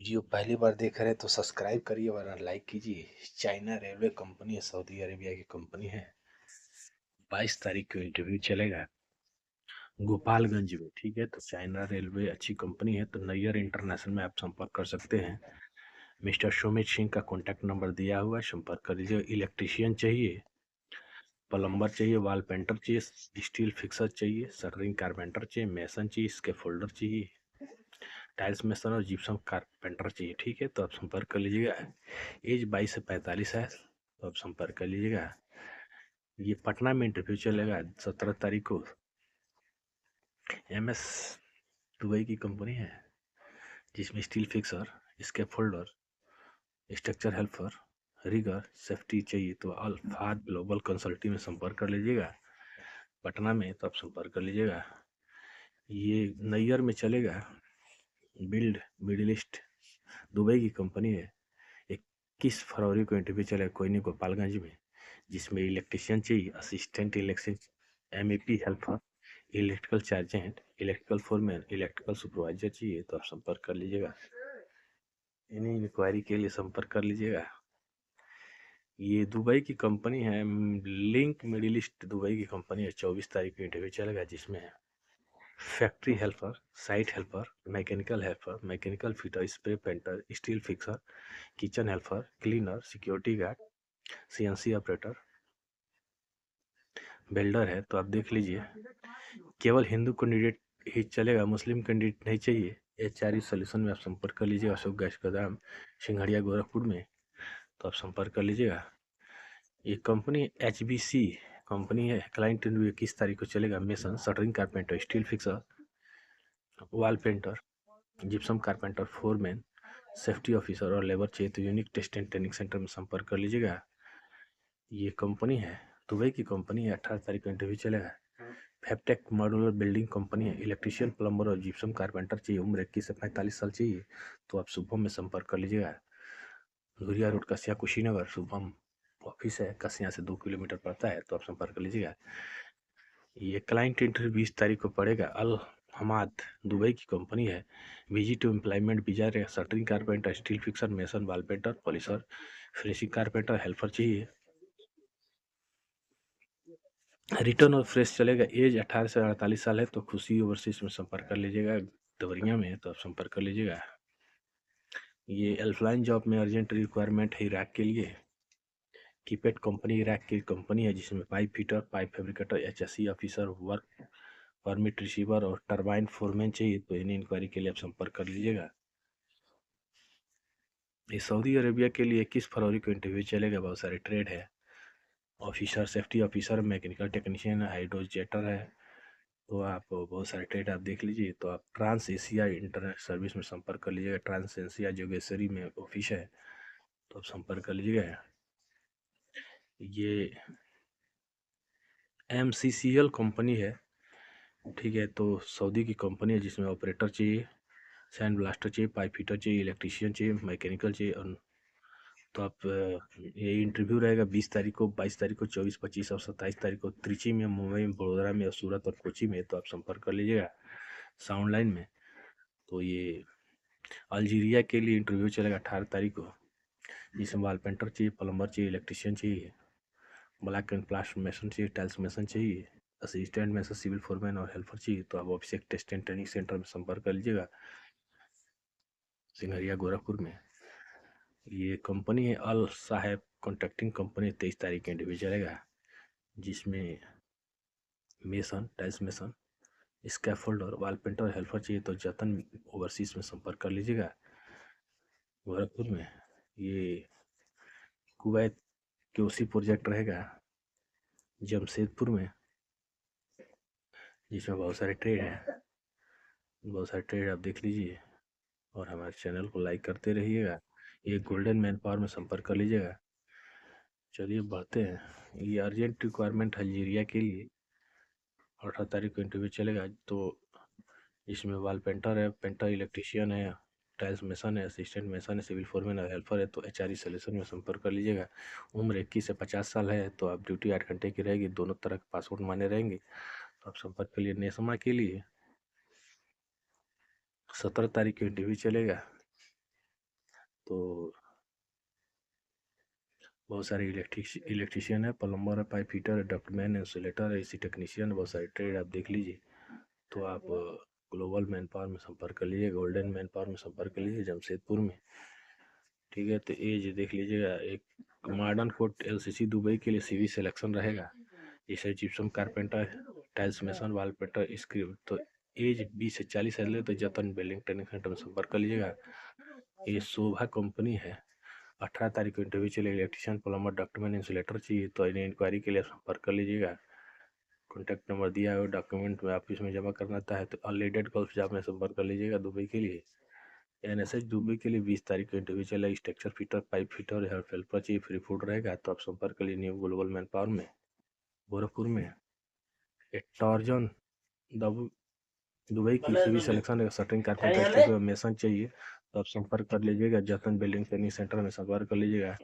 Video पहली बार देख रहे हैं तो सब्सक्राइब करिए वरना लाइक कीजिए। चाइना रेलवे कंपनी है, सऊदी अरेबिया की कंपनी है। 22 तारीख को इंटरव्यू चलेगा गोपालगंज में। ठीक है, तो चाइना रेलवे अच्छी कंपनी है, तो नैयर इंटरनेशनल में आप संपर्क कर सकते हैं। मिस्टर सुमित सिंह का कॉन्टैक्ट नंबर दिया हुआ है, संपर्क कर लीजिए। इलेक्ट्रीशियन चाहिए, प्लम्बर चाहिए, वॉल पेंटर चाहिए, स्टील फिक्सर चाहिए, शटरिंग कारपेंटर चाहिए, मेसन चाहिए, स्कैफोल्डर चाहिए, टाइल्स मेसन और जिप्सम कारपेंटर चाहिए। ठीक है, तो आप संपर्क कर लीजिएगा। एज 22 से 45 है, तो आप संपर्क कर लीजिएगा। ये पटना में इंटरव्यू चलेगा 17 तारीख को। MS दुबई की कंपनी है, जिसमें steel fixer, scaffolder, structure helper, rigger, safety चाहिए, तो अल्फाद ग्लोबल कंसल्टिंग में संपर्क कर लीजिएगा। पटना में तो आप संपर्क कर लीजिएगा। ये नैयर में चलेगा, बिल्ड मिडिल ईस्ट दुबई की कंपनी है। 21 फरवरी को इंटरव्यू चलेगा कोई नहीं गोपालगंज में, जिसमें इलेक्ट्रीशियन चाहिए, assistant electrician, MEP helper, electrical चार्जेंट, इलेक्ट्रिकल फोरमैन, इलेक्ट्रिकल सुपरवाइजर चाहिए, तो आप संपर्क कर लीजिएगा। इन्हीं इंक्वायरी के लिए संपर्क कर लीजिएगा। ये दुबई की कंपनी है, लिंक मिडिल ईस्ट दुबई की कंपनी है। 24 तारीख को इंटरव्यू चलेगा, जिसमें factory helper, site helper, mechanical fitter, spray painter, steel fixer, kitchen helper, cleaner, security guard, CNC operator, builder है, तो आप देख लीजिए। केवल हिंदू कैंडिडेट ही चलेगा, मुस्लिम कैंडिडेट नहीं चाहिए। HRE सॉल्यूशन में आप संपर्क कर लीजिए, अशोक गैस गोदाम, सिंघड़िया, गोरखपुर में, तो आप संपर्क कर लीजिएगा। ये कंपनी HBC कंपनी है। क्लाइंट इंटरव्यू 21 तारीख को चलेगा। Mason, shuttering carpenter, steel fixer, wall painter, gypsum carpenter, foreman, safety officer और लेबर चाहिए, तो unique test and training centre में संपर्क कर लीजिएगा। ये कंपनी है, दुबई की कंपनी है। 18 तारीख को इंटरव्यू चलेगा। फैबटेक मॉड्यूलर बिल्डिंग कंपनी है। इलेक्ट्रीशियन, प्लम्बर और जिप्सम कारपेंटर चाहिए, उम्र 21 से 45 साल चाहिए, तो आप शुभम में संपर्क कर लीजिएगा। धुरिया रोड, कसिया, कुशीनगर, शुभम ऑफिस है। कसिया से 2 किलोमीटर पड़ता है, तो आप संपर्क कर लीजिएगा। ये क्लाइंट इंटरव्यू 20 तारीख को पड़ेगा। अल हमाद दुबई की कंपनी है। विजिट टू एम्प्लॉयमेंट वीजा रहे। Shuttering carpenter, steel fixer, mason, wall painter, polisher, finishing carpenter, helper चाहिए। रिटर्न और फ्रेश चलेगा। एज 18 से 48 साल है, तो खुशी ओवरसीज में संपर्क कर लीजिएगा। देवरिया में, तो आप संपर्क कर लीजिएगा। ये एल्फलाइन जॉब में अर्जेंट रिक्वायरमेंट है इराक के लिए। कीपैड कंपनी इराक की कंपनी है, जिसमें pipe fitter, pipe fabricator, HSE officer, work permit receiver और टरबाइन फोरमैन चाहिए, तो इन्हीं इंक्वायरी के लिए आप संपर्क कर लीजिएगा। ये सऊदी अरेबिया के लिए 21 फरवरी को इंटरव्यू चलेगा। बहुत सारे ट्रेड है, officer, safety officer, mechanical technician, हाइड्रोजेटर है, तो आप बहुत सारे ट्रेड आप देख लीजिए। तो आप ट्रांस एशिया इंटरनेट सर्विस में संपर्क कर लीजिएगा। ट्रांस एशिया जोगेश्वरी में ऑफिस है, तो आप संपर्क कर लीजिएगा। ये MCCL कंपनी है। ठीक है, तो सऊदी की कंपनी है, जिसमें ऑपरेटर चाहिए, सैंड ब्लास्टर चाहिए, पाइप फिटर चाहिए, इलेक्ट्रीशियन चाहिए, मैकेनिकल चाहिए। और तो आप ये इंटरव्यू रहेगा 20 तारीख को, 22 तारीख को, 24, 25 और 27 तारीख को त्रिची में, मुंबई में, बड़ोदरा में और सूरत और कोची में, तो आप संपर्क कर लीजिएगा साउंड लाइन में। तो ये अल्जीरिया के लिए इंटरव्यू चलेगा 18 तारीख को, जिसमें वॉल पेंटर चाहिए, प्लम्बर चाहिए, इलेक्ट्रीशियन चाहिए, ब्लैक एंड प्लास्टर मेसन चाहिए, टाइल्स मेसन चाहिए, असिस्टेंट मेसन, सिविल फोरमैन और हेल्पर चाहिए, तो आप ऑफिस एक टेस्ट एंड ट्रेनिंग सेंटर में संपर्क कर लीजिएगा, सिंघरिया, गोरखपुर में। ये कंपनी है अल साहेब कॉन्ट्रैक्टिंग कंपनी। 23 तारीख के इंटरव्यू चलेगा, जिसमें mason, tiles mason, scaffolder, wall painter, helper चाहिए, तो जतन ओवरसीज में संपर्क कर लीजिएगा, गोरखपुर में। ये कुवैत के उसी प्रोजेक्ट रहेगा, जमशेदपुर में, जिसमें बहुत सारे ट्रेड हैं। बहुत सारे ट्रेड आप देख लीजिए और हमारे चैनल को लाइक करते रहिएगा। ये गोल्डन मैन पावर में संपर्क कर लीजिएगा। चलिए बढ़ते हैं। ये अर्जेंट रिक्वायरमेंट अल्जीरिया के लिए 18 तारीख को इंटरव्यू चलेगा। तो इसमें वॉल पेंटर है, पेंटर इलेक्ट्रीशियन है, टाइल्स मेसन है, असिस्टेंट मेसन है, सिविल फोरमैन और हेल्पर है, तो HRE सॉल्यूशन में संपर्क कर लीजिएगा। उम्र 21 से 50 साल है, तो आप ड्यूटी 8 घंटे की रहेगी, दोनों तरह के पासपोर्ट माने रहेंगे, तो आप संपर्क करिए। नेसमा के लिए 17 तारीख को इंटरव्यू चलेगा। तो बहुत सारे इलेक्ट्रिशियन है, प्लम्बर है, पाइप फिटर है, डक्टमैन, इंसुलेटर है, एसी टेक्नीशियन, बहुत सारे ट्रेड आप देख लीजिए। तो आप ग्लोबल मैन पावर में संपर्क कर लीजिए, गोल्डन मैन पावर में संपर्क कर लीजिए जमशेदपुर में। ठीक है, तो ये देख लीजिएगा, एक मॉडर्न कोर्ट LCC दुबई के लिए CV सिलेक्शन रहेगा। जैसे जिप्सम कारपेंटर, टाइल्स मेसन, वाल पेंटर, स्क्रिप्ट। तो एज 20 से 40 साल है तो जतन बिल्डिंग ट्रेनिंग सेंटर में संपर्क कर लीजिएगा। ये शोभा कंपनी है। 18 तारीख को इंटरव्यू चलेगा। इलेक्ट्रिशियन, प्लम्बर, डॉक्यूमेंट, इंसुलेटर चाहिए तो इंक्वायरी के लिए संपर्क कर लीजिएगा। कॉन्टैक्ट नंबर दिया है, डॉक्यूमेंट में ऑफिस में जमा करना था है तो अनलेटेड गल्फ जॉब में संपर्क कर लीजिएगा दुबई के लिए। NSH दुबई के लिए 20 तारीख को इंटरव्यू चलेगा। Structure fitter, pipe fitter, helper चाहिए, फ्री फूड रहेगा तो आप संपर्क कर लीजिए न्यू ग्लोबल मैन पावर में गोरखपुर में। टॉर्जन दुबई की CV सिलेक्शन है। शटरिंग कारपेंटर मेसन चाहिए तो आप संपर्क कर लीजिएगा। जतन बिल्डिंग ट्रेनिंग सेंटर में संपर्क कर लीजिएगा।